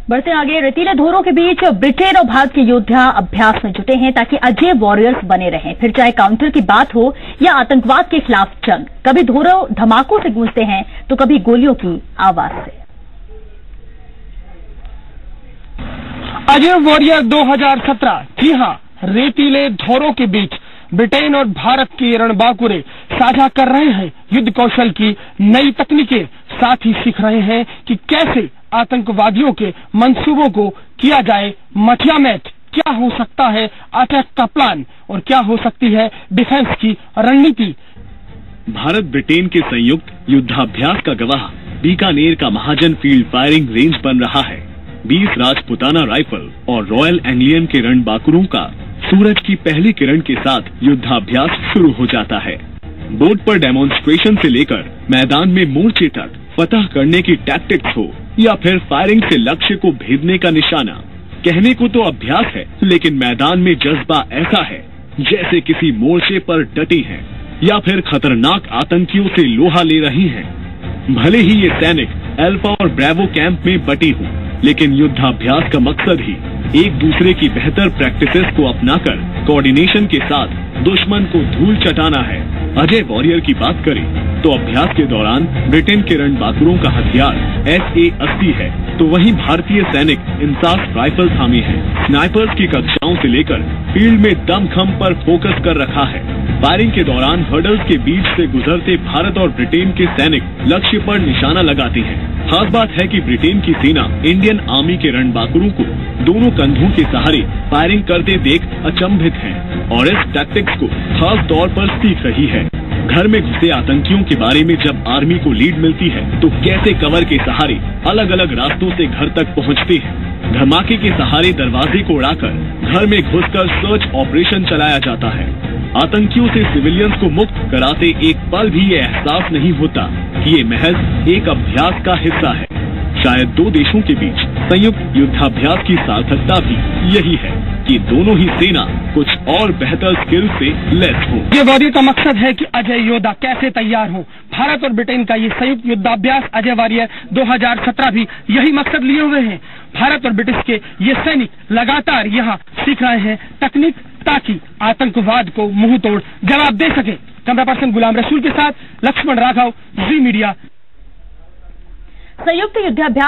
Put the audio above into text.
बढ़ते आगे, रेतीले धोरों के बीच ब्रिटेन और भारत के योद्धा अभ्यास में जुटे हैं ताकि अजय वॉरियर्स बने रहें। फिर चाहे काउंटर की बात हो या आतंकवाद के खिलाफ जंग, कभी धोरों धमाकों से गूंजते हैं तो कभी गोलियों की आवाज से। अजय वॉरियर 2017। जी हां, रेतीले धोरों के बीच ब्रिटेन और भारत के रणबांकुरे साझा कर रहे हैं युद्ध कौशल की नई तकनीकें। साथ ही सीख रहे हैं कि कैसे आतंकवादियों के मंसूबों को किया जाए मटियामेट। क्या हो सकता है अटैक का प्लान और क्या हो सकती है डिफेंस की रणनीति। भारत ब्रिटेन के संयुक्त युद्धाभ्यास का गवाह बीकानेर का महाजन फील्ड फायरिंग रेंज बन रहा है। 20 राजपुताना राइफल और रॉयल एंग्लियन के रणबांकुरों का सूरज की पहली किरण के साथ युद्धाभ्यास शुरू हो जाता है। बोर्ड पर डेमोन्स्ट्रेशन से लेकर मैदान में मोर्चे तक फतह करने की टैक्टिक्स हो या फिर फायरिंग से लक्ष्य को भेदने का निशाना, कहने को तो अभ्यास है, लेकिन मैदान में जज्बा ऐसा है जैसे किसी मोर्चे पर डटी हैं या फिर खतरनाक आतंकियों से लोहा ले रही हैं। भले ही ये सैनिक अल्फा और ब्रेवो कैंप में बटी हो, लेकिन युद्धाभ्यास का मकसद ही एक दूसरे की बेहतर प्रैक्टिसेस को अपनाकर कोऑर्डिनेशन के साथ दुश्मन को धूल चटाना है। अजय वॉरियर की बात करें तो अभ्यास के दौरान ब्रिटेन के रणबांकुरों का हथियार SA-80 है, तो वहीं भारतीय सैनिक इंसास राइफल थामे हैं। स्नाइपर्स की कक्षाओं से लेकर फील्ड में दमखम पर फोकस कर रखा है। फायरिंग के दौरान हर्डल्स के बीच से गुजरते भारत और ब्रिटेन के सैनिक लक्ष्य पर निशाना लगाते हैं। खास बात है कि ब्रिटेन की सेना इंडियन आर्मी के रणबांकुरों को दोनों कंधों के सहारे फायरिंग करते देख अचंभित है और इस टैक्टिक्स को खास तौर पर सीख रही है। घर में घुसे आतंकियों के बारे में जब आर्मी को लीड मिलती है तो कैसे कवर के सहारे अलग अलग रास्तों से घर तक पहुंचते हैं। धमाके के सहारे दरवाजे को उड़ाकर घर में घुसकर सर्च ऑपरेशन चलाया जाता है। आतंकियों से सिविलियंस को मुक्त कराते एक पल भी ये एहसास नहीं होता कि ये महज एक अभ्यास का हिस्सा है। शायद दो देशों के बीच संयुक्त युद्धाभ्यास की सार्थकता भी यही है कि दोनों ही सेना कुछ और बेहतर स्किल से लैस हो। ये वॉरियर का मकसद है कि अजय योद्धा कैसे तैयार हो। भारत और ब्रिटेन का ये संयुक्त युद्धाभ्यास अजय वॉरियर 2017 भी यही मकसद लिए हुए हैं। भारत और ब्रिटिश के ये सैनिक लगातार यहाँ सीख रहे हैं तकनीक ताकि आतंकवाद को मुंह तोड़ जवाब दे सके। कैमरा पर्सन गुलाम रसूल के साथ लक्ष्मण राघव, जी मीडिया। संयुक्त युद्धाभ्यास